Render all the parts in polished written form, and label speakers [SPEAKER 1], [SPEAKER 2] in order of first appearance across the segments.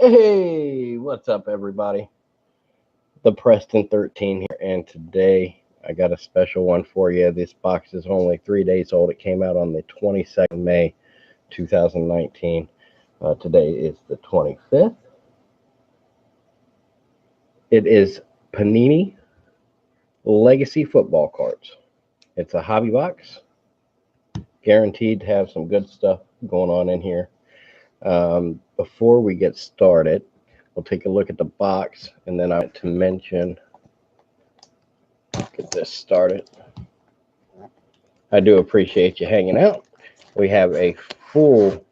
[SPEAKER 1] Hey, what's up, everybody? The Preston 13 here, and today I got a special one for you. This box is only 3 days old. It came out on the 22nd May 2019. Today is the 25th. It is Panini Legacy Football Cards. It's a hobby box, guaranteed to have some good stuff going on in here. Before we get started, we'll take a look at the box, and then I want to mention, get this started. I do appreciate you hanging out. We have a full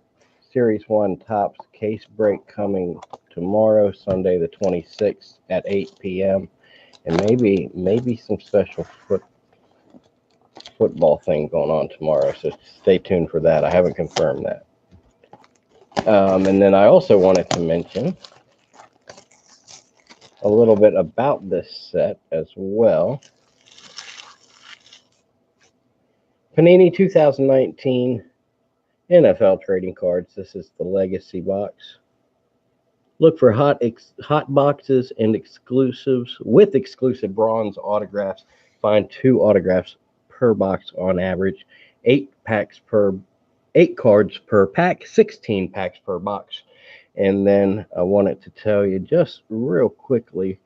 [SPEAKER 1] Series 1 Topps case break coming tomorrow, Sunday the 26th at 8 p.m. And maybe some special football thing going on tomorrow, so stay tuned for that. I haven't confirmed that. And then I also wanted to mention a little bit about this set as well. Panini 2019 NFL trading cards. This is the Legacy box. Look for hot boxes and exclusives with exclusive bronze autographs. Find 2 autographs per box on average. 8 cards per pack, 16 packs per box. And then I wanted to tell you just real quickly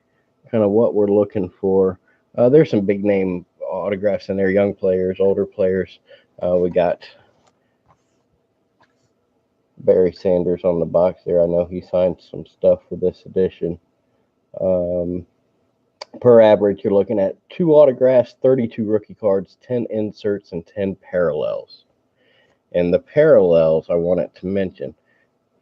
[SPEAKER 1] kind of what we're looking for. There's some big name autographs in there, young players, older players. We got Barry Sanders on the box there. I know he signed some stuff for this edition. Per average, you're looking at 2 autographs, 32 rookie cards, 10 inserts, and 10 parallels. And the parallels I wanted to mention.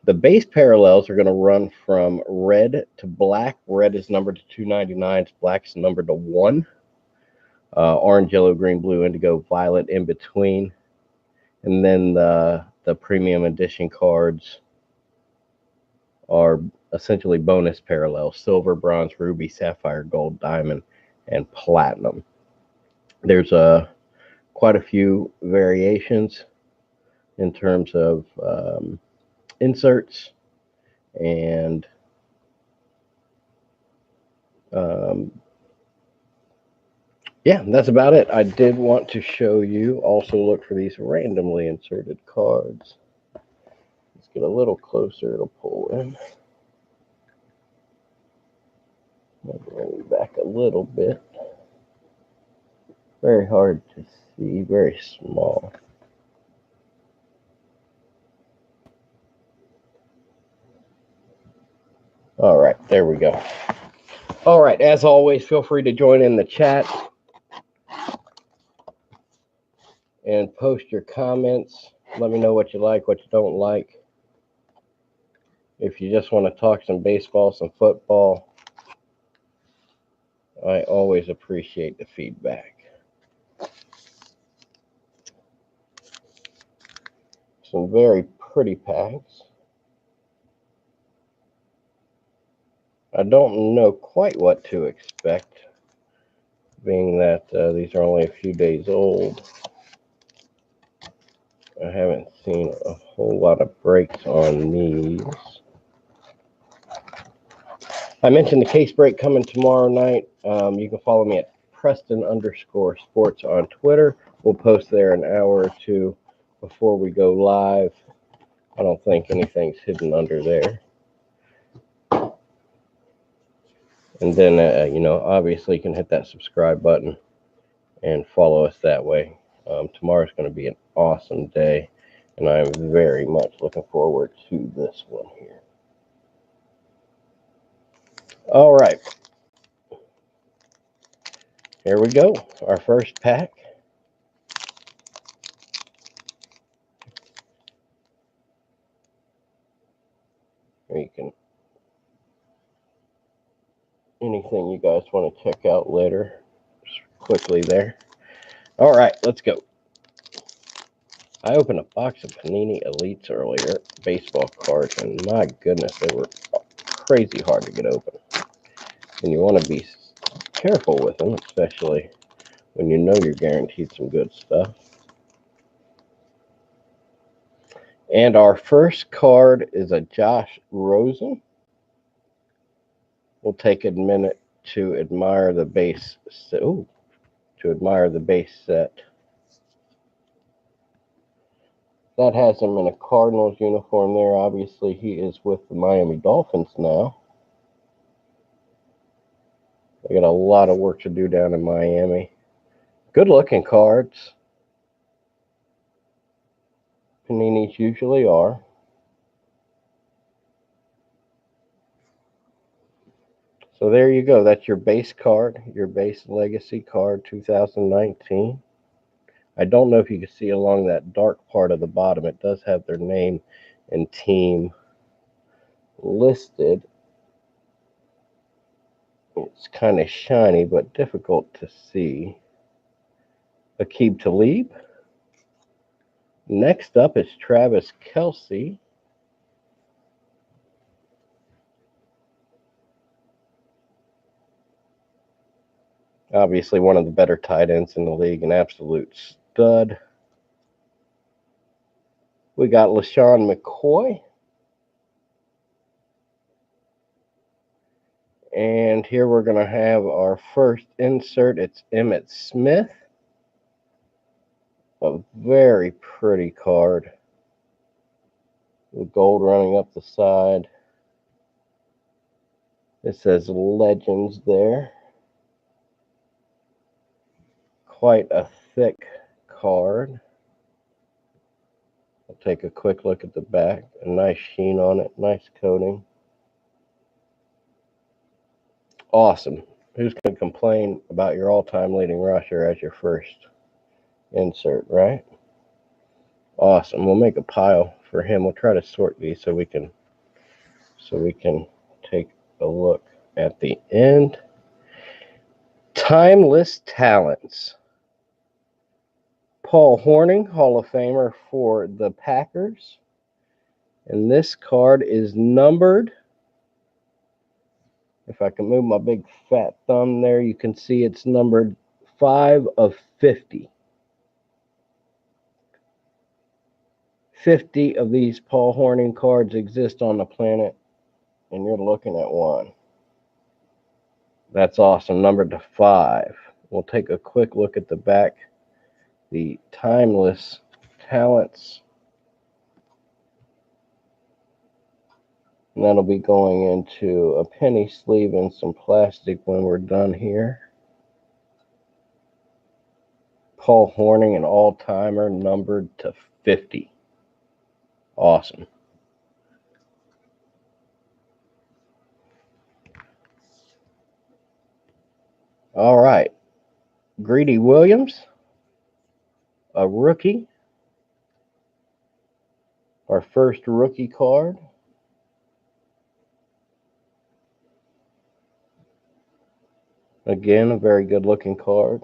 [SPEAKER 1] The base parallels are going to run from red to black. Red is numbered to 299. Black is numbered to 1. Orange, yellow, green, blue, indigo, violet in between. And then the premium edition cards are essentially bonus parallels: silver, bronze, ruby, sapphire, gold, diamond, and platinum. There's quite a few variations in terms of inserts, and yeah, that's about it. I did want to show you, also look for these randomly inserted cards. Let's get a little closer, it'll pull in. Maybe back a little bit. Very hard to see, very small. All right, there we go. All right, as always, feel free to join in the chat and post your comments. Let me know what you like, what you don't like. If you just want to talk some baseball, some football, I always appreciate the feedback. Some very pretty packs. I don't know quite what to expect, being that these are only a few days old. I haven't seen a whole lot of breaks on these. I mentioned the case break coming tomorrow night. You can follow me at Preston_sports on Twitter. We'll post there an hour or two before we go live. I don't think anything's hidden under there. And then, obviously you can hit that subscribe button and follow us that way. Tomorrow's going to be an awesome day, and I'm very much looking forward to this one here. All right. Here we go. Our first pack. You can, anything you guys want to check out later, just quickly there. All right, let's go. I opened a box of Panini Elites earlier, baseball cards, and my goodness, they were crazy hard to get open. And you want to be careful with them, especially when you know you're guaranteed some good stuff. And our first card is a Josh Rosen. We'll take a minute to admire the base. To admire the base set. That has him in a Cardinals uniform there. Obviously, he is with the Miami Dolphins now. They got a lot of work to do down in Miami. Good looking cards. Paninis usually are. So there you go. That's your base card, your base legacy card 2019. I don't know if you can see along that dark part of the bottom. It does have their name and team listed. It's kind of shiny, but difficult to see. Aqib Talib. Next up is Travis Kelce. Obviously one of the better tight ends in the league, an absolute stud. We got LaShawn McCoy. And here we're going to have our first insert. It's Emmitt Smith. A very pretty card. With gold running up the side. It says Legends there. Quite a thick card. I'll take a quick look at the back. A nice sheen on it. Nice coating. Awesome. Who's going to complain about your all-time leading rusher as your first insert, right? Awesome. We'll make a pile for him. We'll try to sort these so we can take a look at the end. Timeless Talents. Paul Hornung, Hall of Famer for the Packers. And this card is numbered. If I can move my big fat thumb there, you can see it's numbered 5 of 50. 50 of these Paul Hornung cards exist on the planet, and you're looking at one. That's awesome. Numbered to 5. We'll take a quick look at the back. The Timeless Talents. And that'll be going into a penny sleeve and some plastic when we're done here. Paul Hornung, an all-timer, numbered to 50. Awesome. All right. Greedy Williams, a rookie. Our first rookie card. Again, a very good looking card.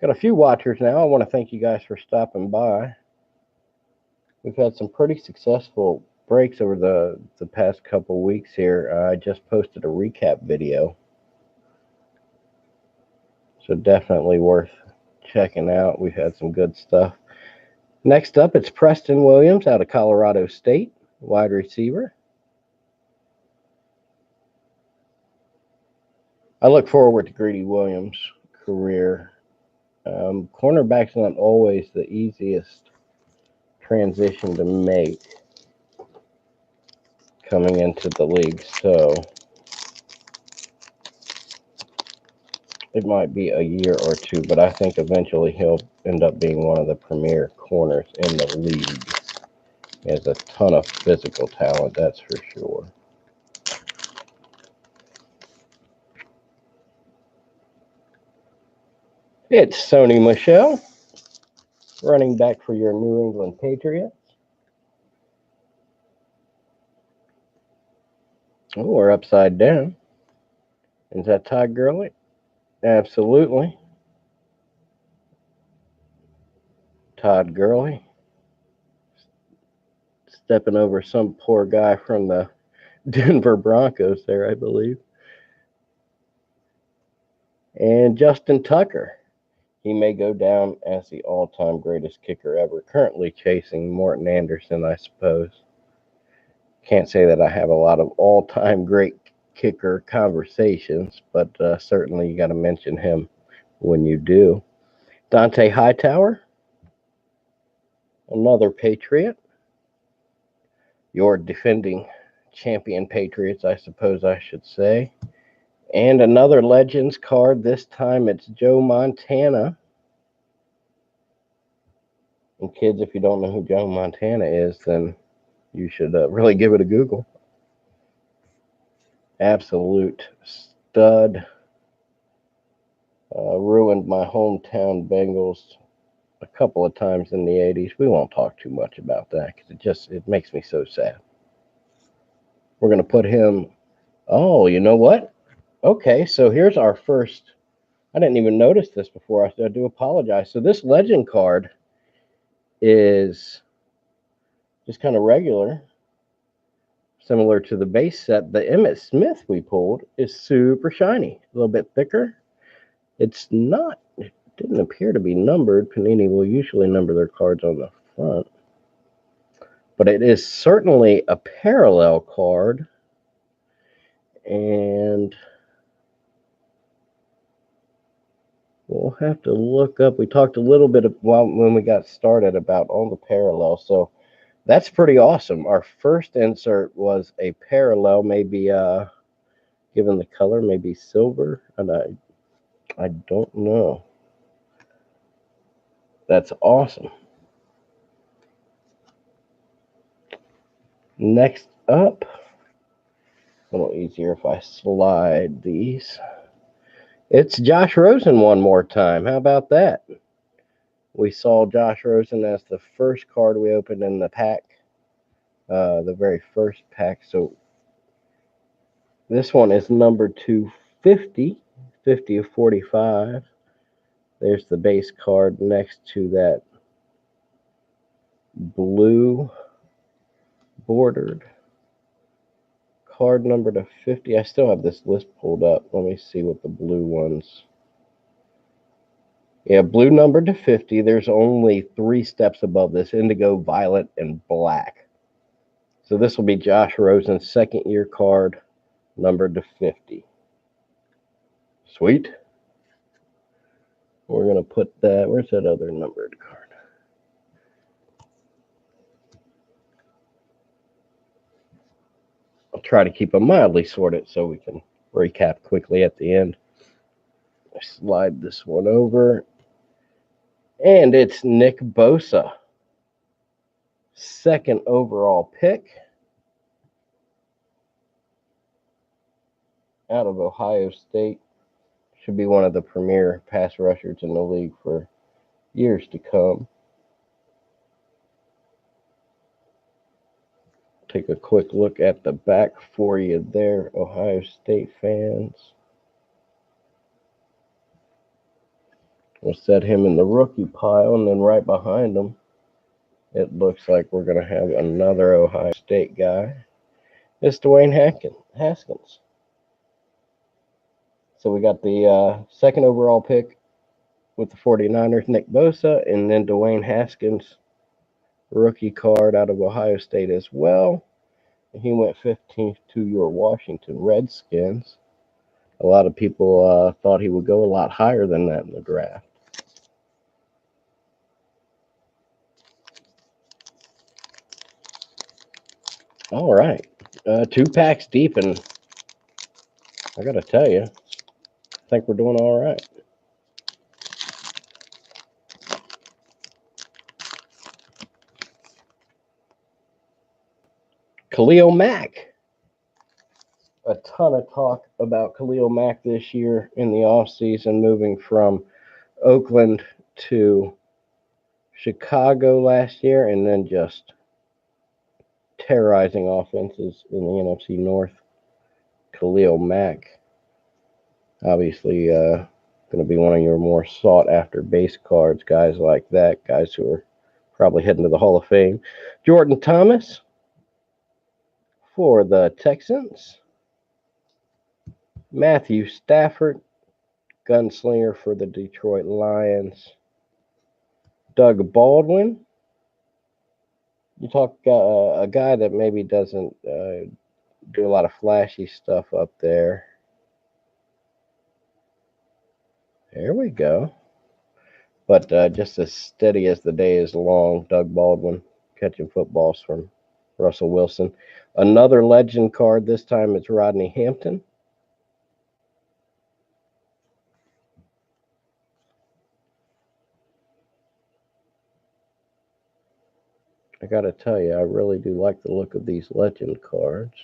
[SPEAKER 1] Got a few watchers now. I want to thank you guys for stopping by. We've had some pretty successful breaks over the past couple weeks here. I just posted a recap video. So definitely worth checking out. We've had some good stuff. Next up, it's Preston Williams out of Colorado State, wide receiver. I look forward to Greedy Williams' career. Cornerback's not always the easiest transition to make coming into the league, so it might be a year or two, but I think eventually he'll end up being one of the premier corners in the league. He has a ton of physical talent, that's for sure. It's Sony Michel, running back for your New England Patriots. Oh, we're upside down. Is that Todd Gurley? Absolutely. Todd Gurley. Stepping over some poor guy from the Denver Broncos there, I believe. And Justin Tucker. He may go down as the all-time greatest kicker ever. Currently chasing Morton Anderson, I suppose. Can't say that I have a lot of all-time great kicker conversations, but certainly you got to mention him when you do. Dante Hightower, another Patriot. Your defending champion Patriots, I suppose I should say. And another Legends card. This time it's Joe Montana. And kids, if you don't know who Joe Montana is, then you should really give it a Google. Absolute stud. Ruined my hometown Bengals a couple of times in the 80s. We won't talk too much about that because it makes me so sad. We're going to put him. Oh, you know what? Okay, so here's our first. I didn't even notice this before. I do apologize. So this legend card is just kind of regular, similar to the base set. The Emmitt Smith we pulled is super shiny, a little bit thicker. It didn't appear to be numbered. Panini will usually number their cards on the front. But it is certainly a parallel card. And we'll have to look up. We talked a little bit when we got started about all the parallels. So that's pretty awesome. Our first insert was a parallel, maybe given the color, maybe silver. And I don't know. That's awesome. Next up, a little easier if I slide these. It's Josh Rosen one more time. How about that? We saw Josh Rosen as the first card we opened in the pack, the very first pack. So this one is numbered to 50 of 45. There's the base card next to that blue bordered card number to 50. I still have this list pulled up. Let me see what the blue ones. Yeah, blue numbered to 50. There's only 3 steps above this: indigo, violet, and black. So this will be Josh Rosen's second year card, numbered to 50. Sweet. We're going to put that. Where's that other numbered card? I'll try to keep them mildly sorted so we can recap quickly at the end. I slide this one over. And it's Nick Bosa, second overall pick out of Ohio State. Should be one of the premier pass rushers in the league for years to come. Take a quick look at the back for you there, Ohio State fans. We'll set him in the rookie pile, and then right behind him, it looks like we're going to have another Ohio State guy. It's Dwayne Haskins. So we got the second overall pick with the 49ers, Nick Bosa, and then Dwayne Haskins, rookie card out of Ohio State as well. He went 15th to your Washington Redskins. A lot of people thought he would go a lot higher than that in the draft. All right. 2 packs deep, and I got to tell you, I think we're doing all right. Khalil Mack. A ton of talk about Khalil Mack this year in the offseason, moving from Oakland to Chicago last year, and then just terrorizing offenses in the NFC North. Khalil Mack, obviously going to be one of your more sought-after base cards, guys like that, guys who are probably heading to the Hall of Fame. Jordan Thomas for the Texans. Matthew Stafford, gunslinger for the Detroit Lions. Doug Baldwin. You talk a guy that maybe doesn't Do a lot of flashy stuff up there. There we go. But just as steady as the day is long, Doug Baldwin catching footballs from Russell Wilson. Another legend card. This time it's Rodney Hampton. I got to tell you, I really do like the look of these legend cards.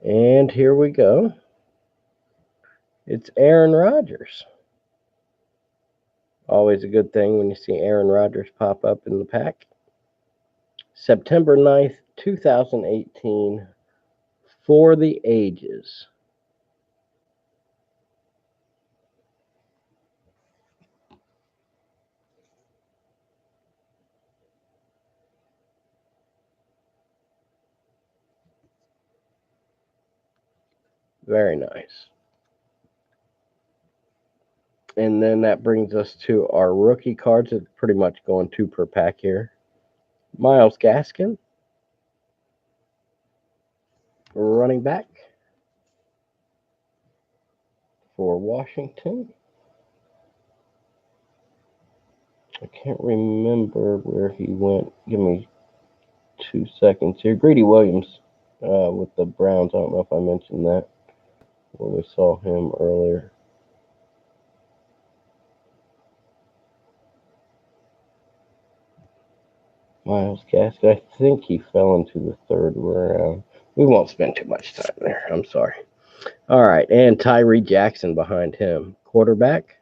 [SPEAKER 1] And here we go. It's Aaron Rodgers. Always a good thing when you see Aaron Rodgers pop up in the pack. September 9th, 2018, For the Ages. Very nice. And then that brings us to our rookie cards. It's pretty much going 2 per pack here. Myles Gaskin, running back for Washington. I can't remember where he went. Give me 2 seconds here. Greedy Williams with the Browns. I don't know if I mentioned that when we saw him earlier. Myles Gaskin. I think he fell into the 3rd round. We won't spend too much time there. I'm sorry. All right, and Tyree Jackson behind him. Quarterback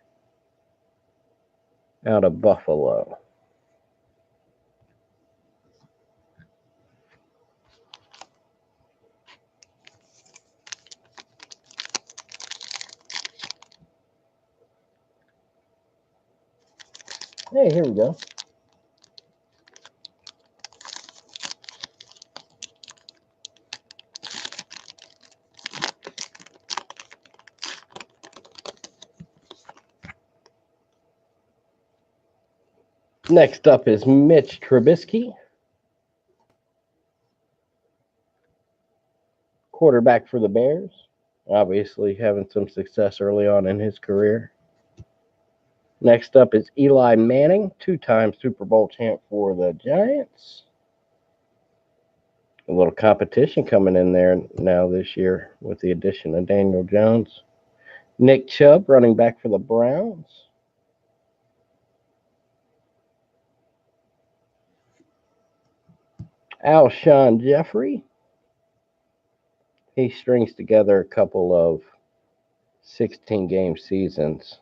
[SPEAKER 1] out of Buffalo. Hey, here we go. Next up is Mitch Trubisky, quarterback for the Bears. Obviously having some success early on in his career. Next up is Eli Manning, 2-time Super Bowl champ for the Giants. A little competition coming in there now this year with the addition of Daniel Jones. Nick Chubb, running back for the Browns. Alshon Jeffrey. He strings together a couple of 16-game seasons.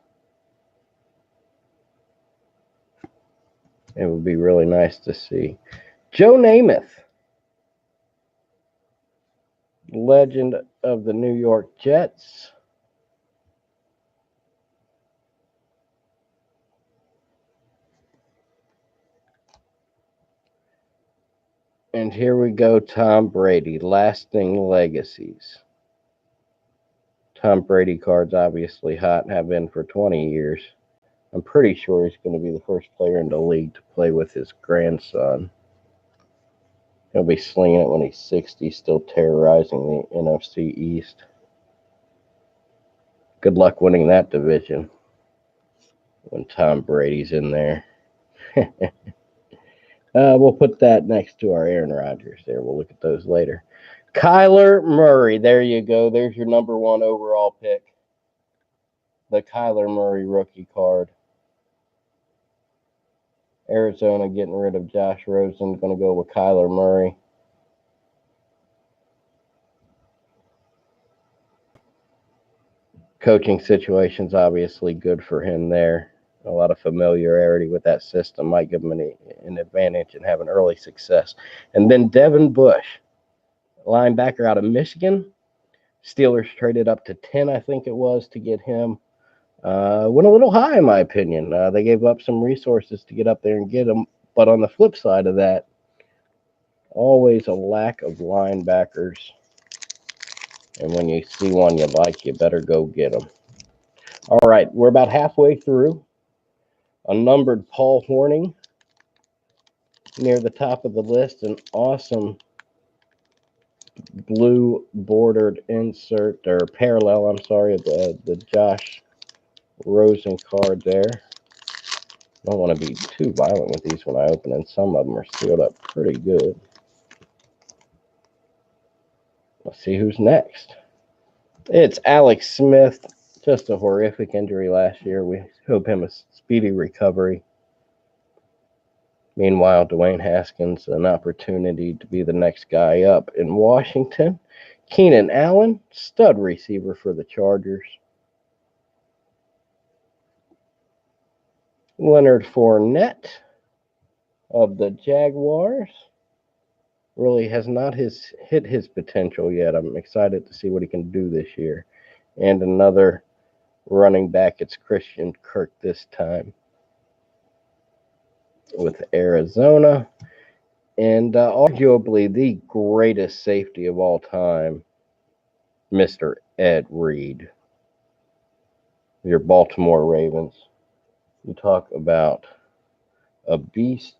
[SPEAKER 1] It would be really nice to see. Joe Namath, legend of the New York Jets. And here we go, Tom Brady, lasting legacies. Tom Brady cards obviously hot and have been for 20 years. I'm pretty sure he's going to be the first player in the league to play with his grandson. He'll be slinging it when he's 60, still terrorizing the NFC East. Good luck winning that division when Tom Brady's in there. We'll put that next to our Aaron Rodgers there. We'll look at those later. Kyler Murray. There you go. There's your number 1 overall pick. The Kyler Murray rookie card. Arizona getting rid of Josh Rosen. Going to go with Kyler Murray. Coaching situation's obviously good for him there. A lot of familiarity with that system might give him an advantage and have an early success. And then Devin Bush, linebacker out of Michigan. Steelers traded up to 10, I think it was, to get him. Went a little high, in my opinion. They gave up some resources to get up there and get him. But on the flip side of that, always a lack of linebackers. And when you see one you like, you better go get them. All right, we're about halfway through. A numbered Paul Hornung near the top of the list, an awesome blue bordered insert, or parallel, I'm sorry, the Josh Rosen card there. Don't want to be too violent with these when I open, and some of them are sealed up pretty good. Let's see who's next. It's Alex Smith. Just a horrific injury last year. We hope him a speedy recovery. Meanwhile, Dwayne Haskins, an opportunity to be the next guy up in Washington. Keenan Allen, stud receiver for the Chargers. Leonard Fournette of the Jaguars. Really has not hit his potential yet. I'm excited to see what he can do this year. And another running back, it's Christian Kirk this time with Arizona. And arguably the greatest safety of all time, Mr. Ed Reed, your Baltimore Ravens. You talk about a beast.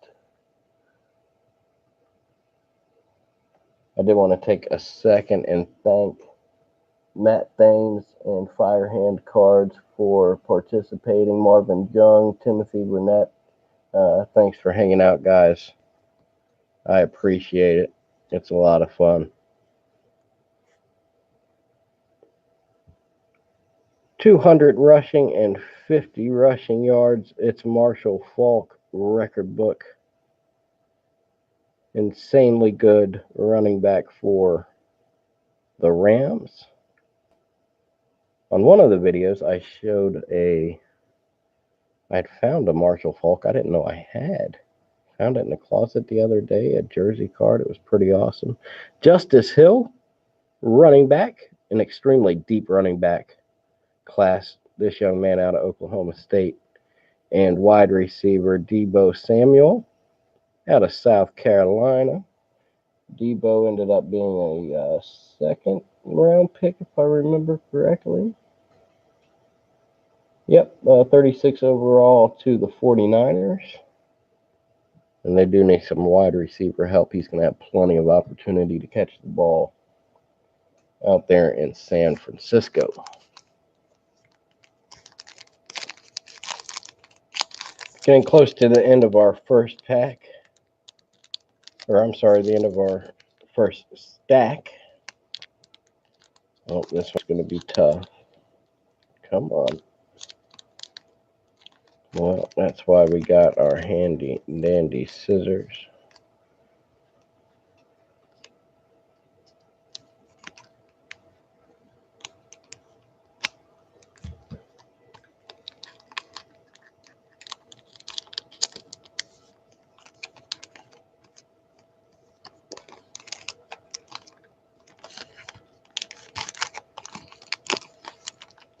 [SPEAKER 1] I did want to take a second and thank Matt Thames and Firehand Cards for participating. Marvin Jung, Timothy Burnett, thanks for hanging out, guys. I appreciate it. It's a lot of fun. 200 rushing and 50 rushing yards. It's Marshall Faulk record book. Insanely good running back for the Rams. On one of the videos, I showed I'd found a Marshall Faulk I didn't know I had. Found it in the closet the other day, a jersey card. It was pretty awesome. Justice Hill, running back, an extremely deep running back class. This young man out of Oklahoma State. And wide receiver Deebo Samuel out of South Carolina. Deebo ended up being a second round pick, if I remember correctly. Yep, 36 overall to the 49ers. And they do need some wide receiver help. He's going to have plenty of opportunity to catch the ball out there in San Francisco. Getting close to the end of our first pack. Or I'm sorry, the end of our first stack. Oh, this one's going to be tough. Come on. Well, that's why we got our handy dandy scissors.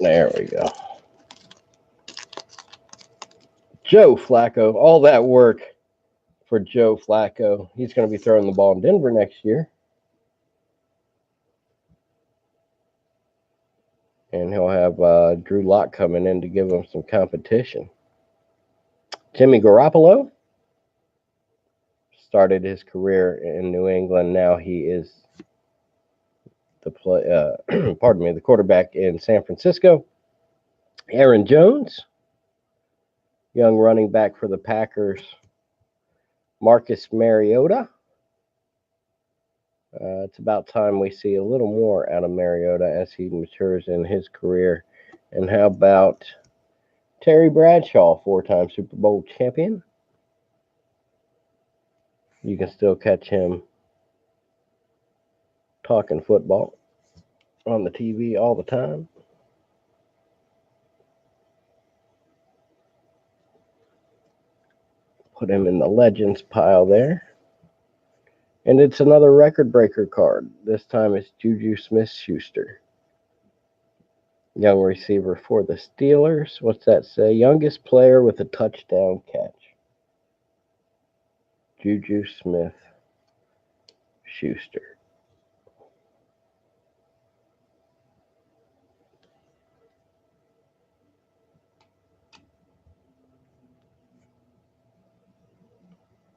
[SPEAKER 1] There we go. Joe Flacco, all that work for Joe Flacco. He's going to be throwing the ball in Denver next year. And he'll have Drew Lock coming in to give him some competition. Jimmy Garoppolo started his career in New England. Now he is the the quarterback in San Francisco. Aaron Jones, young running back for the Packers. Marcus Mariota. It's about time we see a little more out of Mariota as he matures in his career. And how about Terry Bradshaw, 4-time Super Bowl champion? You can still catch him talking football on the TV all the time. Put him in the Legends pile there. And it's another record breaker card. This time it's Juju Smith-Schuster. Young receiver for the Steelers. What's that say? Youngest player with a touchdown catch. Juju Smith-Schuster.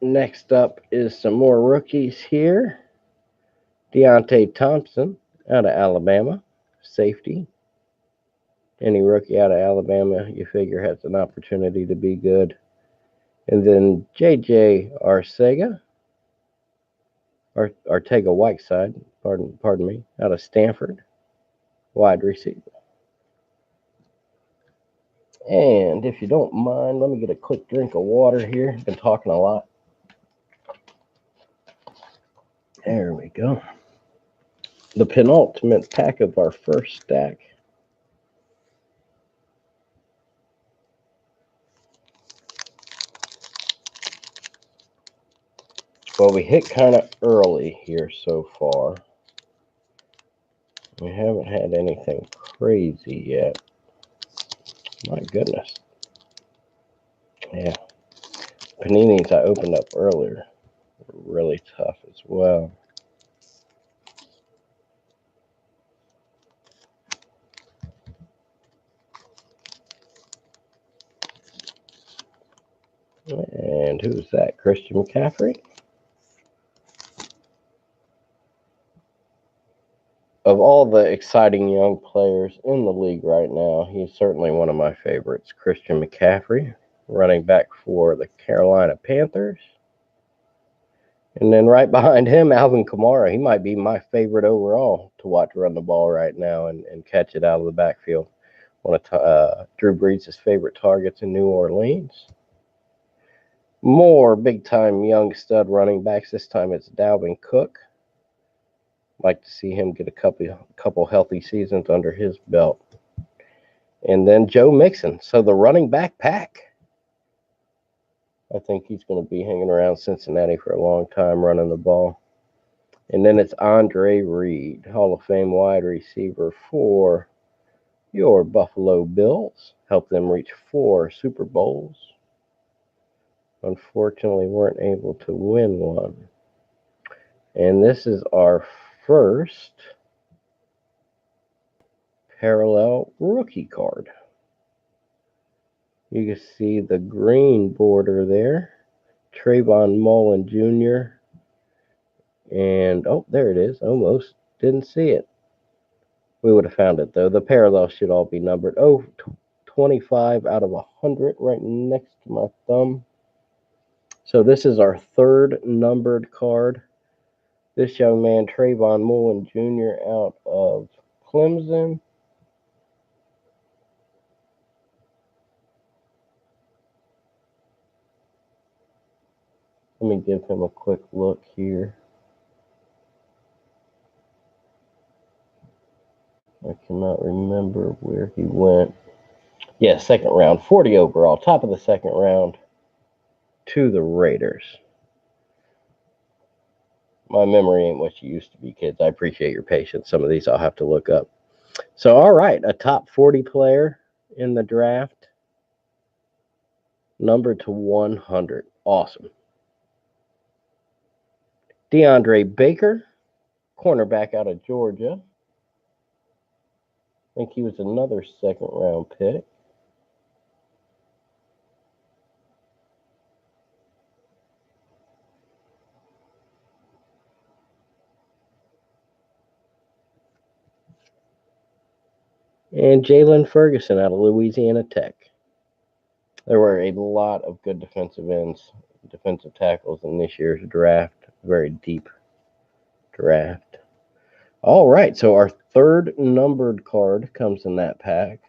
[SPEAKER 1] Next up is some more rookies here. Deontay Thompson out of Alabama, safety. Any rookie out of Alabama you figure has an opportunity to be good. And then J.J. Arcega-Whiteside, pardon me, out of Stanford, wide receiver. And if you don't mind, let me get a quick drink of water here. Been talking a lot. There we go. The penultimate pack of our first stack. Well, we hit kind of early here so far. We haven't had anything crazy yet. My goodness. Yeah. Paninis I opened up earlier were really tough as well. And who's that? Christian McCaffrey? Of all the exciting young players in the league right now, he's certainly one of my favorites. Christian McCaffrey, running back for the Carolina Panthers. And then right behind him, Alvin Kamara. He might be my favorite overall to watch run the ball right now and catch it out of the backfield. One of Drew Brees' favorite targets in New Orleans. More big-time young stud running backs. This time it's Dalvin Cook. Like to see him get a couple healthy seasons under his belt. And then Joe Mixon. So the running back pack. I think he's going to be hanging around Cincinnati for a long time running the ball. And then it's Andre Reed, Hall of Fame wide receiver for your Buffalo Bills. Helped them reach 4 Super Bowls. Unfortunately, weren't able to win one. And this is our first parallel rookie card. You can see the green border there. Trayvon Mullen Jr. And, oh, there it is. Almost didn't see it. We would have found it, though. The parallels should all be numbered. Oh, 25 out of 100 right next to my thumb. So this is our third numbered card. This young man, Trayvon Mullen Jr. out of Clemson. Let me give him a quick look here. I cannot remember where he went. Yeah, second round, 40 overall, top of the second round to the Raiders. My memory ain't what you used to be, kids. I appreciate your patience. Some of these I'll have to look up. So, all right, a top 40 player in the draft, numbered to 100. Awesome. DeAndre Baker, cornerback out of Georgia. I think he was another second round pick. And Jalen Ferguson out of Louisiana Tech. There were a lot of good defensive ends, defensive tackles in this year's draft. Very deep draft. All right, so our third numbered card comes in that pack.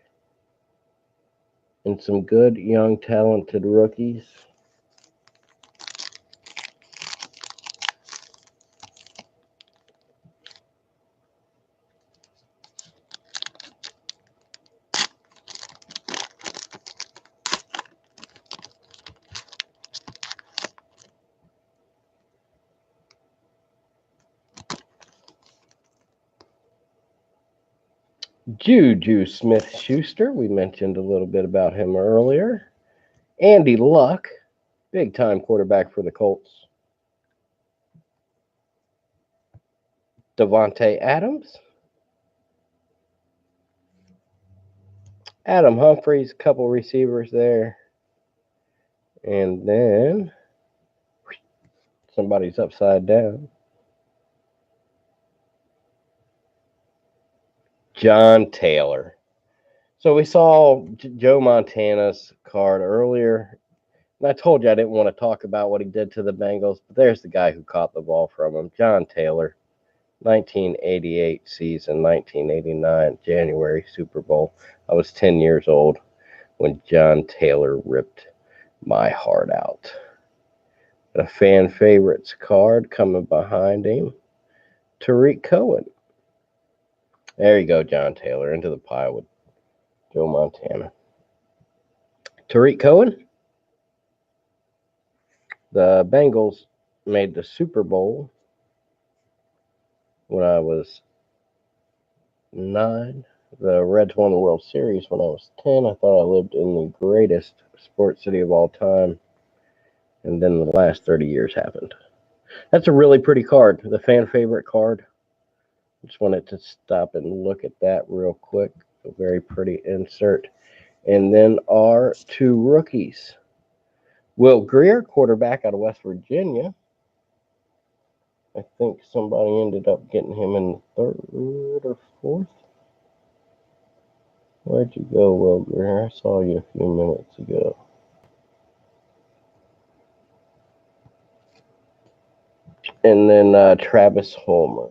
[SPEAKER 1] And some good, young, talented rookies. Juju Smith-Schuster, we mentioned a little bit about him earlier. Andy Luck, big-time quarterback for the Colts. Devontae Adams. Adam Humphries, couple receivers there. And then Somebody's upside down. John Taylor. So we saw Joe Montana's card earlier. And I told you I didn't want to talk about what he did to the Bengals, but there's the guy who caught the ball from him. John Taylor, 1988 season, 1989 January Super Bowl. I was 10 years old when John Taylor ripped my heart out. And a fan favorites card coming behind him, Tariq Cohen. There you go, John Taylor, into the pile with Joe Montana. Tariq Cohen, the Bengals made the Super Bowl when I was 9. The Reds won the World Series when I was 10. I thought I lived in the greatest sports city of all time. And then the last 30 years happened. That's a really pretty card, the fan favorite card. Just wanted to stop and look at that real quick. A very pretty insert. And then our two rookies. Will Greer, quarterback out of West Virginia. I think somebody ended up getting him in the 3rd or 4th. Where'd you go, Will Greer? I saw you a few minutes ago. And then Travis Homer.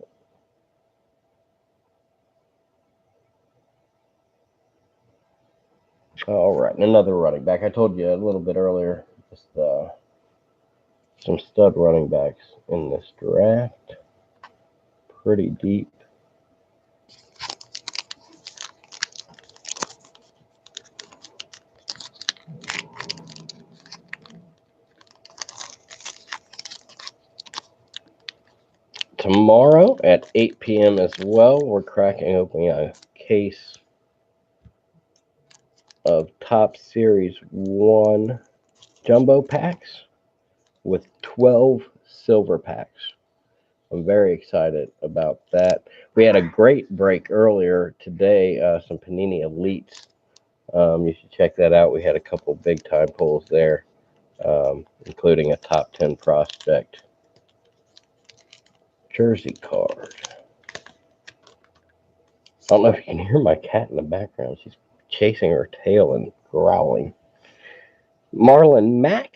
[SPEAKER 1] All right, another running back. I told you a little bit earlier, just some stud running backs in this draft. Pretty deep. Tomorrow at 8 p.m. as well, we're cracking open a case of Top Series 1 jumbo packs with 12 silver packs. I'm very excited about that. We had a great break earlier today, some Panini Elites. You should check that out. We had a couple big-time pulls there, including a top 10 prospect jersey card. I don't know if you can hear my cat in the background. She's chasing her tail and growling. Marlon Mack,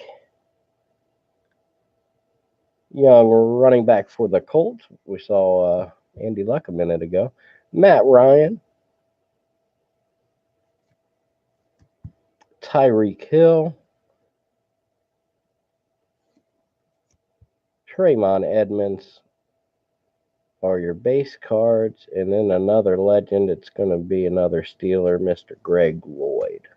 [SPEAKER 1] young running back for the Colts. We saw Andy Luck a minute ago. Matt Ryan, Tyreek Hill, Trayvon Edmonds are your base cards, and then another legend. It's going to be another Steeler, Mr. Greg Lloyd.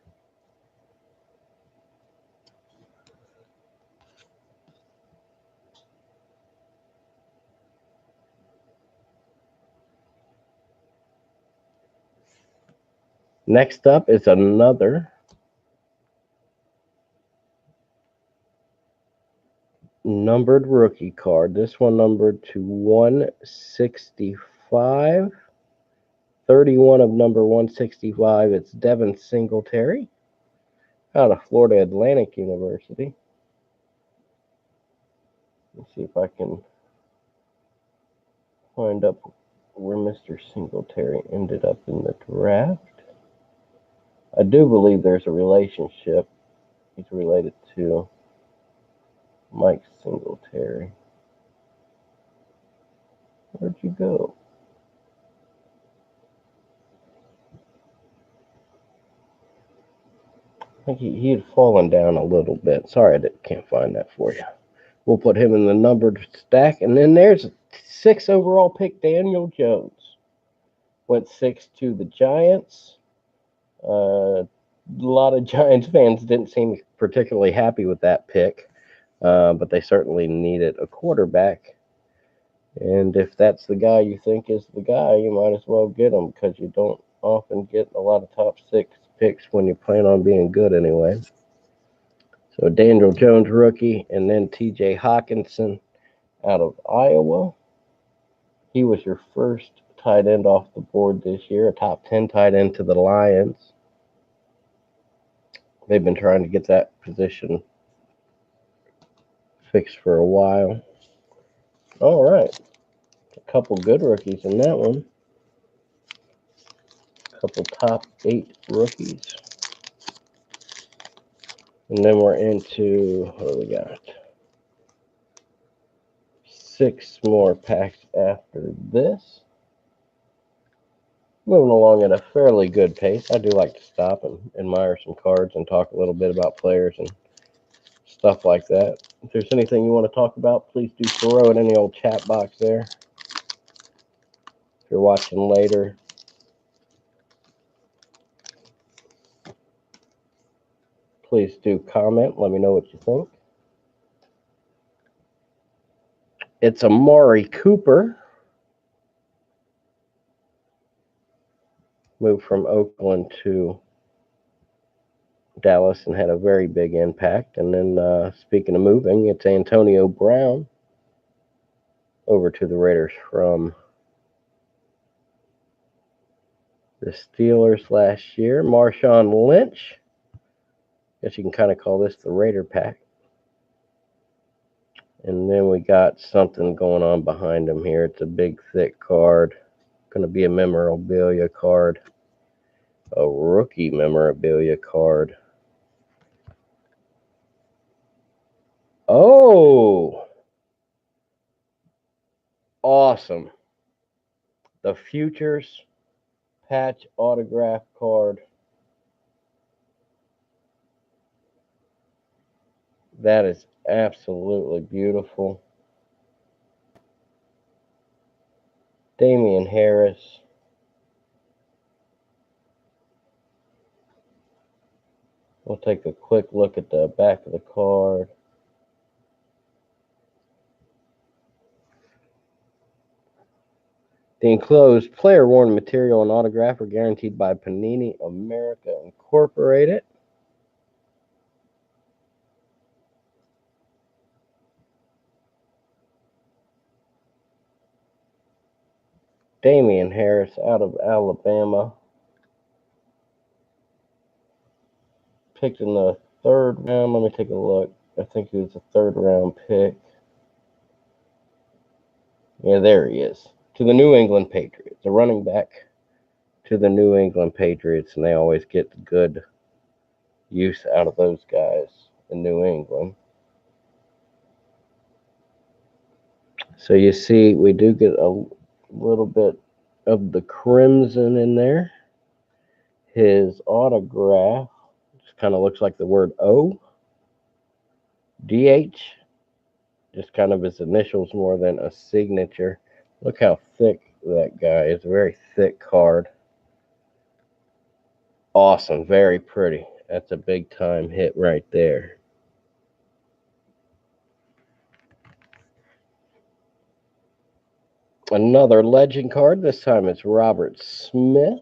[SPEAKER 1] Next up is another numbered rookie card. This one numbered to 165. 31 of number 165. It's Devin Singletary out of Florida Atlantic University. Let's see if I can find up where Mr. Singletary ended up in the draft. I do believe there's a relationship. He's related to Mike Singletary. Where'd you go? I think he had fallen down a little bit. Sorry, I can't find that for you. We'll put him in the numbered stack. And then there's a 6 overall pick, Daniel Jones. Went 6 to the Giants. A lot of Giants fans didn't seem particularly happy with that pick, but they certainly needed a quarterback. And if that's the guy you think is the guy, you might as well get him, because you don't often get a lot of top 6 picks when you plan on being good anyway. So Daniel Jones, rookie, and then T.J. Hawkinson out of Iowa. He was your first tight end off the board this year, a top 10 tight end to the Lions. They've been trying to get that position fixed for a while. All right. A couple good rookies in that one. A couple top 8 rookies. And then we're into, what do we got? 6 more packs after this. Moving along at a fairly good pace. I do like to stop and admire some cards and talk a little bit about players and stuff like that. If there's anything you want to talk about, please do throw it in the old chat box there. If you're watching later, please do comment. Let me know what you think. It's Amari Cooper. Moved from Oakland to Dallas and had a very big impact. And then speaking of moving, it's Antonio Brown over to the Raiders from the Steelers last year. Marshawn Lynch. Guess you can kind of call this the Raider pack. And then we got something going on behind him here. It's a big, thick card. Going to be a memorabilia card. A rookie memorabilia card. Oh! Awesome. The Futures patch autograph card. That is absolutely beautiful. Damian Harris. We'll take a quick look at the back of the card. The enclosed player-worn material and autograph are guaranteed by Panini America Incorporated. Damian Harris out of Alabama. Picked in the 3rd round. Let me take a look. I think he was a 3rd round pick. Yeah, there he is. To the New England Patriots. A running back to the New England Patriots, and they always get good use out of those guys in New England. So you see, we do get a little bit of the crimson in there. His autograph just kind of looks like the word O. DH. Just kind of his initials more than a signature. Look how thick that guy is. A very thick card. Awesome. Very pretty. That's a big time hit right there. Another legend card. This time it's Robert Smith.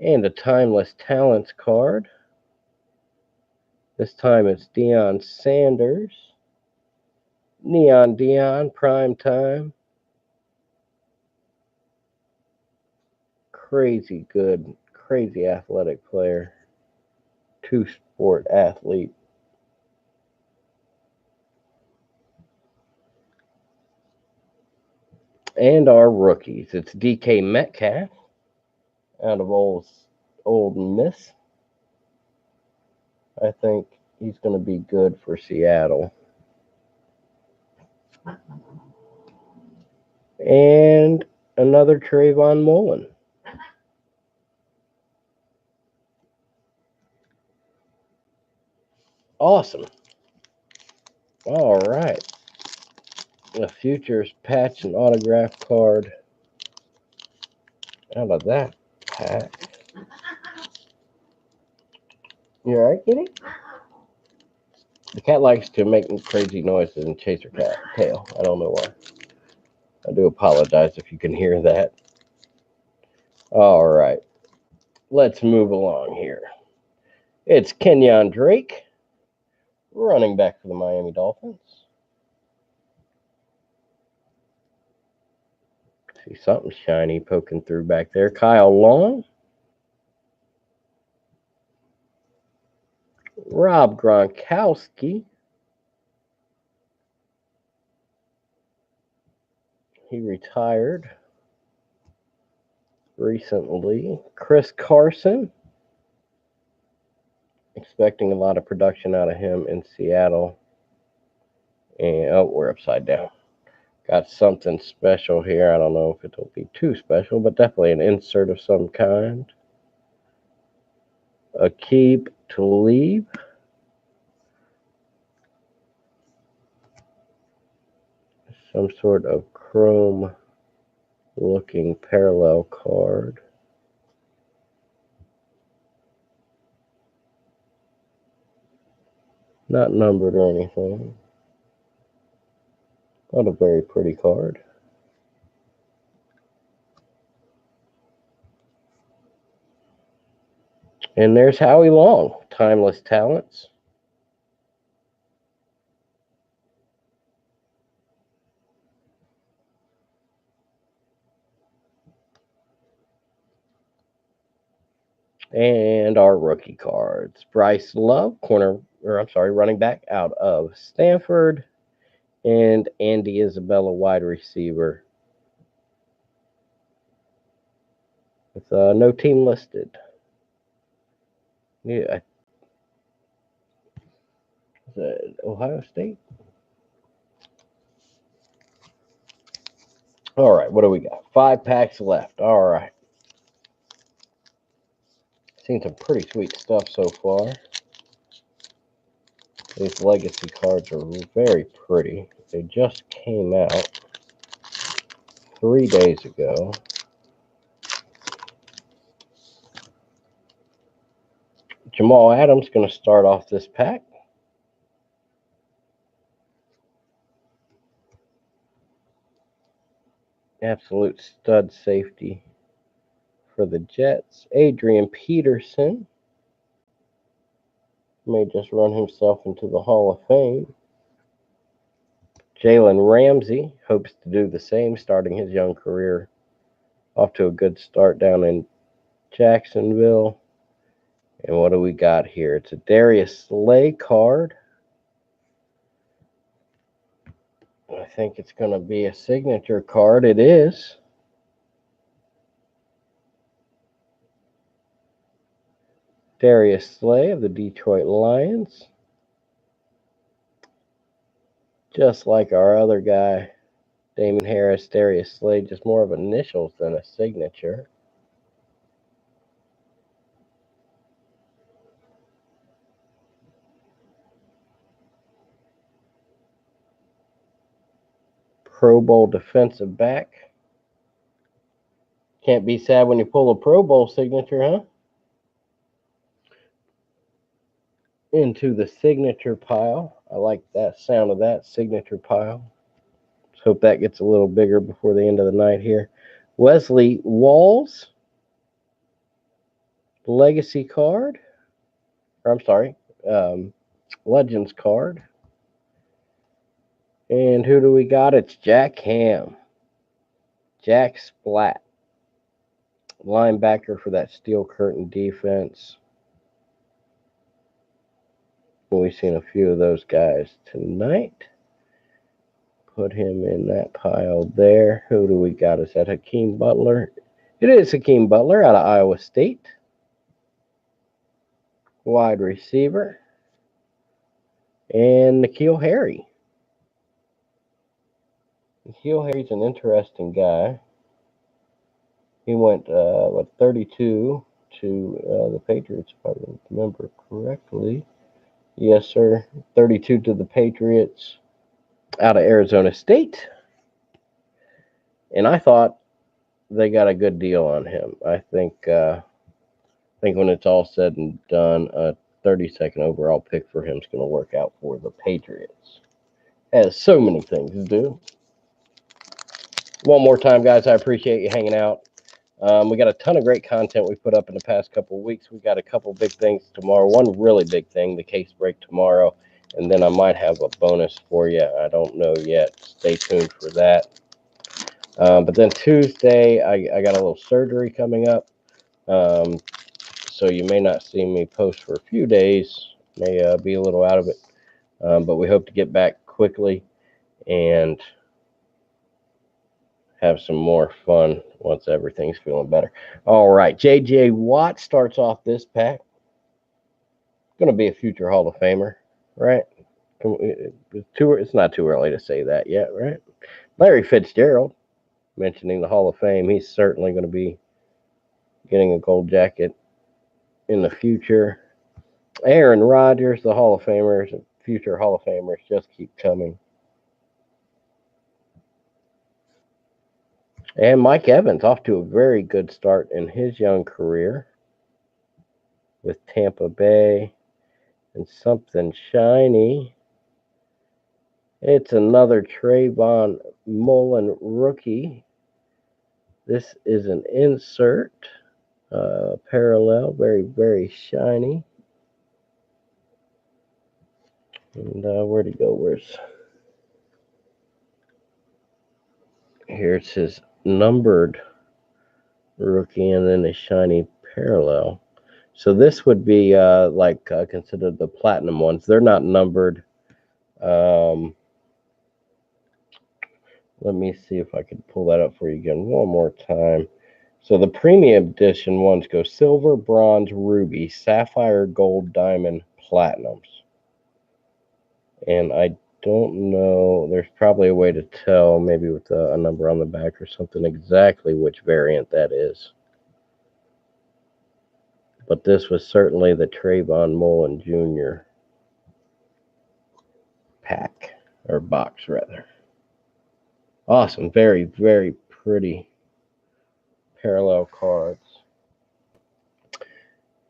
[SPEAKER 1] And a Timeless Talents card. This time it's Deion Sanders. Neon Deion, prime time. Crazy good, crazy athletic player. 2-sport athlete. And our rookies. It's DK Metcalf out of Old Miss. I think he's going to be good for Seattle. And another Trayvon Mullen. Awesome. All right. The Futures patch and autograph card out of that pack. You all right, kitty? The cat likes to make crazy noises and chase her tail. I don't know why. I do apologize if you can hear that. All right. Let's move along here. It's Kenyon Drake, running back for the Miami Dolphins. See something shiny poking through back there. Kyle Long. Rob Gronkowski. He retired recently. Chris Carson. Expecting a lot of production out of him in Seattle. And, oh, we're upside down. Got something special here. I don't know if it'll be too special, but definitely an insert of some kind. Aqib Talib. Some sort of chrome looking parallel card. Not numbered or anything. Not a very pretty card. And there's Howie Long, Timeless Talents. And our rookie cards. Bryce Love, running back out of Stanford. And Andy Isabella, wide receiver. With no team listed. Yeah. Is it Ohio State? All right, what do we got? 5 packs left. All right. Seen some pretty sweet stuff so far. These legacy cards are very pretty. They just came out 3 days ago. Jamal Adams going to start off this pack. Absolute stud safety for the Jets. Adrian Peterson may just run himself into the Hall of Fame. Jalen Ramsey hopes to do the same, starting his young career off to a good start down in Jacksonville. And what do we got here? It's a Darius Slay card. I think it's going to be a signature card. It is. Darius Slay of the Detroit Lions. Just like our other guy, Damon Harris, Darius Slay, just more of initials than a signature. Pro Bowl defensive back. Can't be sad when you pull a Pro Bowl signature, huh? Into the signature pile. I like that sound of that signature pile. Let's hope that gets a little bigger before the end of the night here. Wesley Walls. Legacy card. Or I'm sorry. Legends card. And who do we got? It's Jack Ham. Jack Splat. Linebacker for that Steel Curtain defense. We've seen a few of those guys tonight. Put him in that pile there. Who do we got? Is that Hakeem Butler? It is Hakeem Butler out of Iowa State. Wide receiver. And N'Keal Harry. N'Keal Harry's an interesting guy. He went, 32 to the Patriots, if I remember correctly. Yes, sir. 32 to the Patriots out of Arizona State. And I thought they got a good deal on him. I think when it's all said and done, a 32nd overall pick for him is going to work out for the Patriots. Has so many things to do. One more time, guys, I appreciate you hanging out. We got a ton of great content we put up in the past couple of weeks. We got a couple big things tomorrow. One really big thing, the case break tomorrow. And then I might have a bonus for you. I don't know yet. Stay tuned for that. But then Tuesday, I got a little surgery coming up. So you may not see me post for a few days. may be a little out of it, but we hope to get back quickly and have some more fun once everything's feeling better. All right, J.J. Watt starts off this pack. Going to be a future Hall of Famer, right? It's not too early to say that yet, right? Larry Fitzgerald, mentioning the Hall of Fame, he's certainly going to be getting a gold jacket in the future. Aaron Rodgers, the Hall of Famers, future Hall of Famers just keep coming. And Mike Evans off to a very good start in his young career with Tampa Bay. And something shiny. It's another Trayvon Mullen rookie. This is an insert. Parallel, very, very shiny. And where'd he go? Here's his numbered rookie and then a shiny parallel. So this would be considered the platinum ones. They're not numbered. Let me see if I can pull that up for you again one more time. So the premium edition ones go silver, bronze, ruby, sapphire, gold, diamond, platinums. And I don't know, there's probably a way to tell, maybe with a number on the back or something, exactly which variant that is. But this was certainly the Trayvon Mullen Jr. pack, or box rather. Awesome, very, very pretty parallel cards.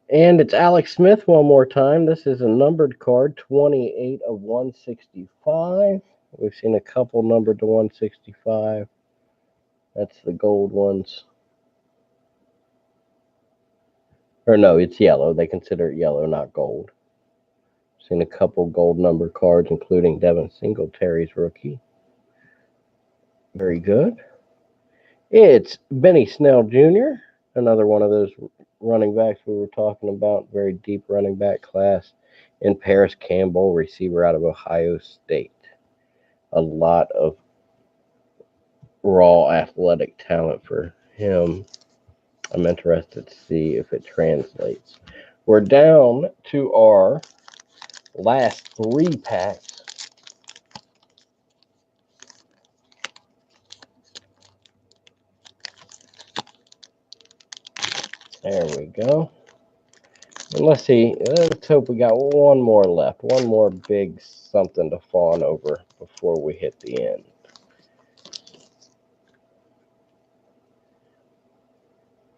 [SPEAKER 1] And it's Alex Smith one more time. This is a numbered card, 28 of 165. We've seen a couple numbered to 165. That's the gold ones. Or no, it's yellow. They consider it yellow, not gold. Seen a couple gold number cards, including Devin Singletary's rookie. Very good. It's Benny Snell Jr., another one of those running backs we were talking about, very deep running back class. And Paris Campbell, receiver out of Ohio State. A lot of raw athletic talent for him. I'm interested to see if it translates. We're down to our last 3 packs. There we go. And let's see. Let's hope we got one more left. One more big something to fawn over before we hit the end.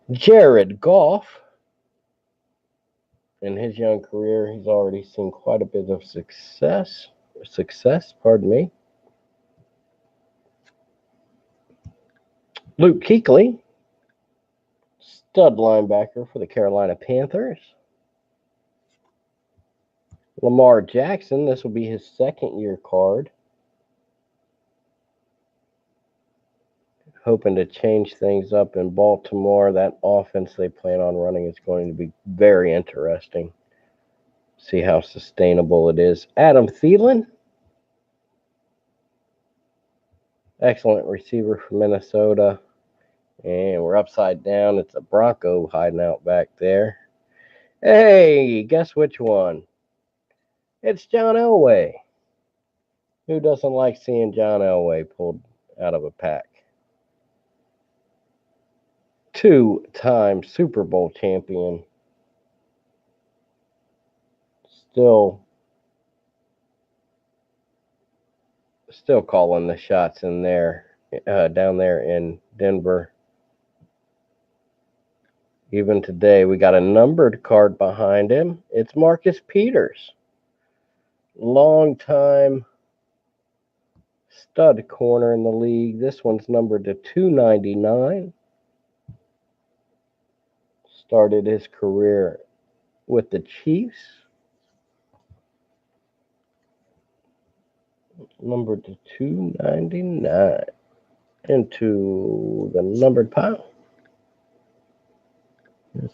[SPEAKER 1] Jared Goff. In his young career, he's already seen quite a bit of success. Luke Kuechly, stud linebacker for the Carolina Panthers. Lamar Jackson, this will be his second-year card. Hoping to change things up in Baltimore. That offense they plan on running is going to be very interesting. See how sustainable it is. Adam Thielen, excellent receiver from Minnesota. And we're upside down. It's a Bronco hiding out back there. Hey, guess which one? It's John Elway. Who doesn't like seeing John Elway pulled out of a pack? 2-time Super Bowl champion. Still calling the shots in there, down there in Denver. Even today, we got a numbered card behind him. It's Marcus Peters. Long-time stud corner in the league. This one's numbered to 299. Started his career with the Chiefs. Numbered to 299. Into the numbered pile.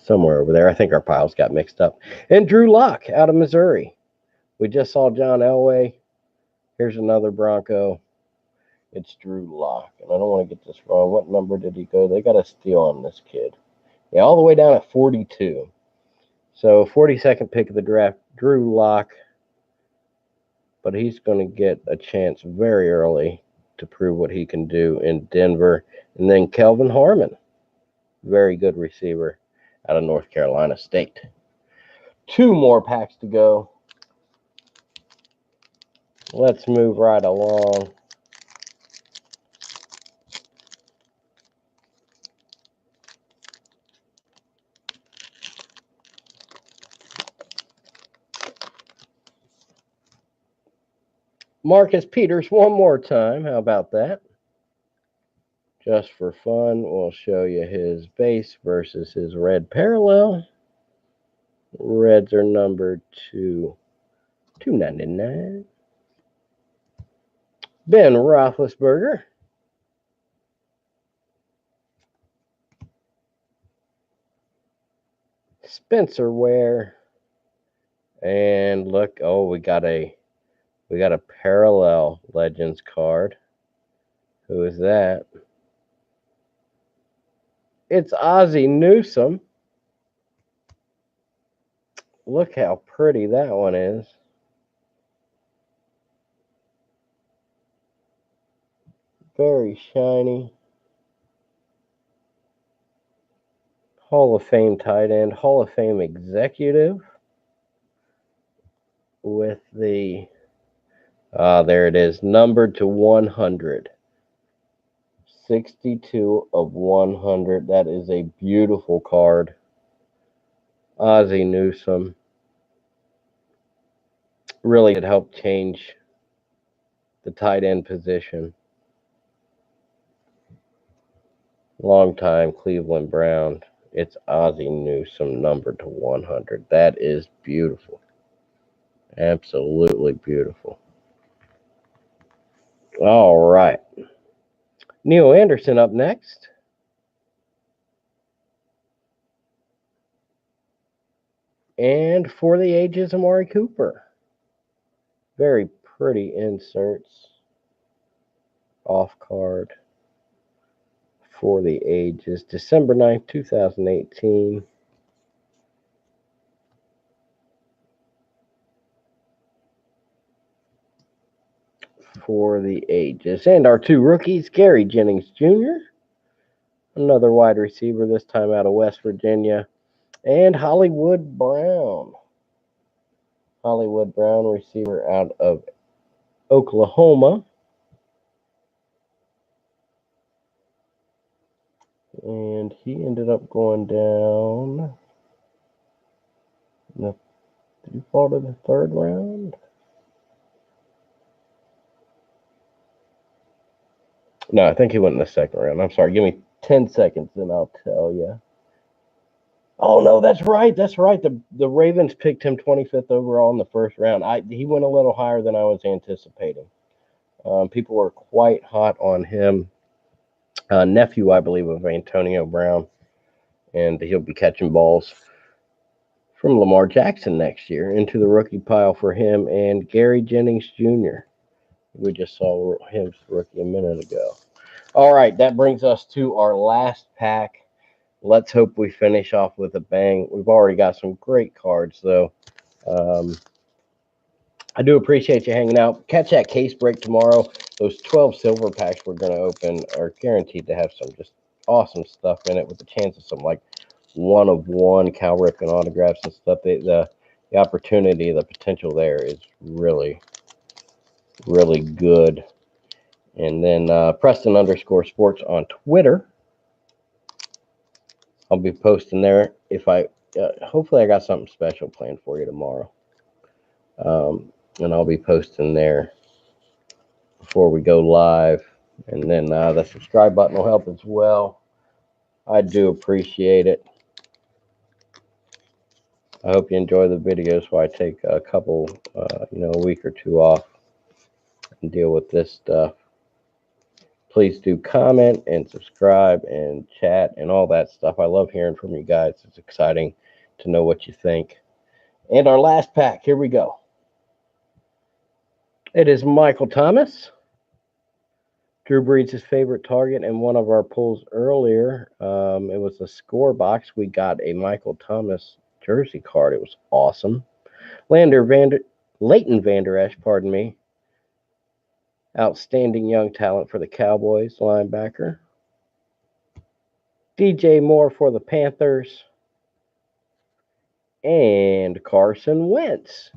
[SPEAKER 1] Somewhere over there. I think our piles got mixed up. And Drew Lock out of Missouri. We just saw John Elway. Here's another Bronco. It's Drew Lock. And I don't want to get this wrong. What number did he go? They got a steal on this kid. Yeah, all the way down at 42. So 42nd pick of the draft, Drew Lock. But he's going to get a chance very early to prove what he can do in Denver. And then Kelvin Harmon, very good receiver out of North Carolina State. 2 more packs to go. Let's move right along. Marcus Peters one more time. How about that? Just for fun, we'll show you his base versus his red parallel. Reds are numbered to 299. Ben Roethlisberger. Spencer Ware. And look, oh, we got a parallel Legends card. Who is that? It's Ozzie Newsome. Look how pretty that one is. Very shiny. Hall of Fame tight end, Hall of Fame executive with the, there it is, numbered to 100. 62 of 100. That is a beautiful card. Ozzie Newsome. Really did help change the tight end position. Longtime Cleveland Brown. It's Ozzie Newsome, numbered to 100. That is beautiful. Absolutely beautiful. All right. Neil Anderson up next. And for the ages, Amari Cooper. Very pretty inserts. Off card. For the ages. December 9th, 2018. For the ages. And our 2 rookies, Gary Jennings Jr., another wide receiver, this time out of West Virginia, and Hollywood Brown. Hollywood Brown, receiver out of Oklahoma. And he ended up going down. Did he fall to the 3rd round? No, I think he went in the 2nd round. I'm sorry. Give me 10 seconds and I'll tell you. Oh, no, that's right. That's right. The Ravens picked him 25th overall in the 1st round. He went a little higher than I was anticipating. People were quite hot on him. Nephew, I believe, of Antonio Brown. And he'll be catching balls from Lamar Jackson next year. Into the rookie pile for him and Gary Jennings Jr. We just saw his rookie a minute ago. All right, that brings us to our last pack. Let's hope we finish off with a bang. We've already got some great cards, though. I do appreciate you hanging out. Catch that case break tomorrow. Those 12 silver packs we're going to open are guaranteed to have some just awesome stuff in it with the chance of some, like, 1-of-1 Cal Ripken autographs and stuff. The opportunity, the potential there is really, really good. And then Preston _sports on Twitter. I'll be posting there. If I hopefully I got something special planned for you tomorrow. And I'll be posting there before we go live. And then the subscribe button will help as well. I do appreciate it. I hope you enjoy the videos while I take a couple, a week or 2 off and deal with this stuff. Please do comment and subscribe and chat and all that stuff. I love hearing from you guys. It's exciting to know what you think. And our last pack, here we go. It is Michael Thomas. Drew Brees' favorite target in one of our pulls earlier. It was a score box. We got a Michael Thomas jersey card. It was awesome. Leighton Vander Esch, pardon me. Outstanding young talent for the Cowboys, linebacker. DJ Moore for the Panthers. And Carson Wentz.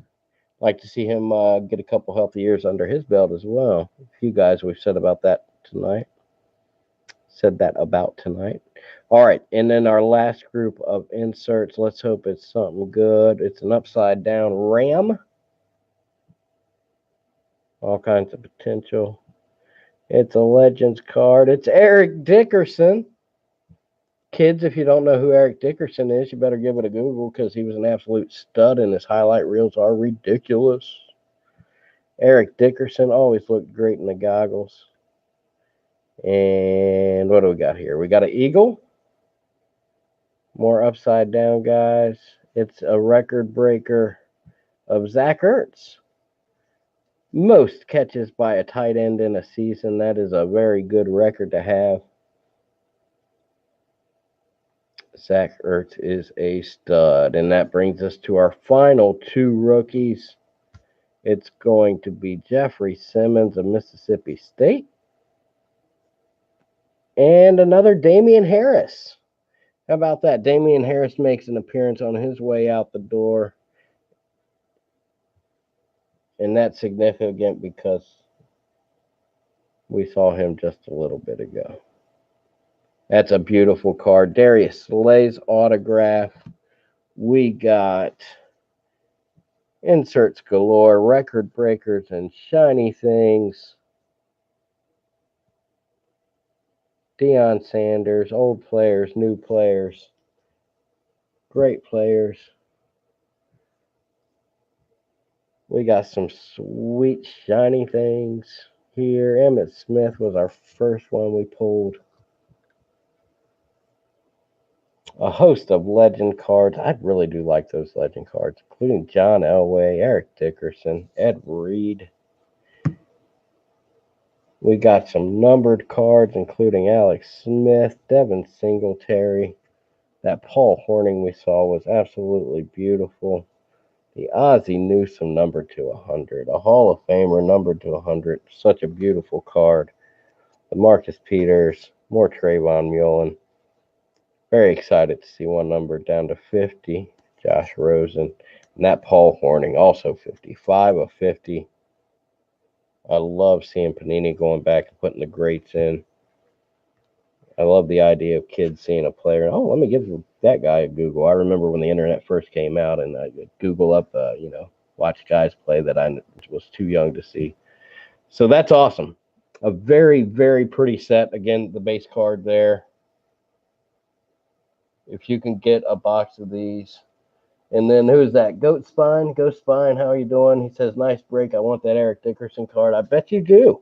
[SPEAKER 1] Like to see him get a couple healthy years under his belt as well. A few guys we've said about that tonight. All right, and then our last group of inserts. Let's hope it's something good. It's an upside down ram. All kinds of potential. It's a Legends card. It's Eric Dickerson. Kids, if you don't know who Eric Dickerson is, you better give it a Google because he was an absolute stud and his highlight reels are ridiculous. Eric Dickerson always looked great in the goggles. And what do we got here? We got an eagle. More upside down, guys. It's a record breaker of Zach Ertz. Most catches by a tight end in a season. That is a very good record to have. Zach Ertz is a stud. And that brings us to our final two rookies. It's going to be Jeffrey Simmons of Mississippi State. And another Damian Harris. How about that? Damian Harris makes an appearance on his way out the door. And that's significant because we saw him just a little bit ago. That's a beautiful card. Darius Slay's autograph. We got inserts galore, record breakers, and shiny things. Deion Sanders, old players, new players, great players. We got some sweet shiny things here. Emmitt Smith was our first one we pulled. A host of legend cards. I really do like those legend cards, including John Elway, Eric Dickerson, Ed Reed. We got some numbered cards, including Alex Smith, Devin Singletary. That Paul Hornung we saw was absolutely beautiful. The Ozzie Newsome numbered to 100. A Hall of Famer numbered to 100. Such a beautiful card. The Marcus Peters, more Trayvon Mullen. Very excited to see one numbered down to 50. Josh Rosen. And that Paul Hornung, also 55 of 50. I love seeing Panini going back and putting the greats in. I love the idea of kids seeing a player. Oh, let me give that guy a Google. I remember when the internet first came out, and I would Google up, watch guys play that I was too young to see. So that's awesome. A very, very pretty set. Again, the base card there. If you can get a box of these. And then who's that? Ghost Spine, how are you doing? He says, nice break. I want that Eric Dickerson card. I bet you do.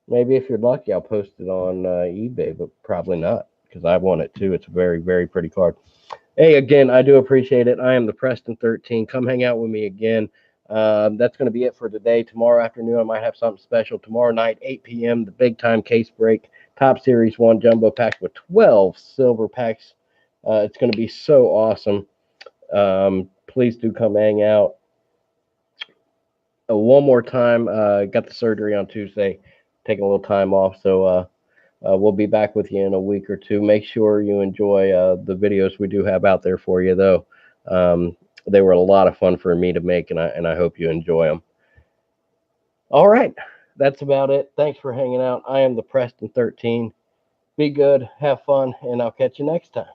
[SPEAKER 1] Maybe if you're lucky, I'll post it on eBay, but probably not because I want it too. It's a very, very pretty card. Hey, again, I do appreciate it. I am the Preston 13. Come hang out with me again. That's going to be it for today. Tomorrow afternoon, I might have something special. Tomorrow night, 8 p.m., the big time case break. Top Series 1 jumbo pack with 12 silver packs. It's going to be so awesome. Please do come hang out. One more time, got the surgery on Tuesday. Taking a little time off, so we'll be back with you in a week or two. Make sure you enjoy the videos we do have out there for you, though. They were a lot of fun for me to make, and I hope you enjoy them. All right, that's about it. Thanks for hanging out. I am the Preston 13. Be good, have fun, and I'll catch you next time.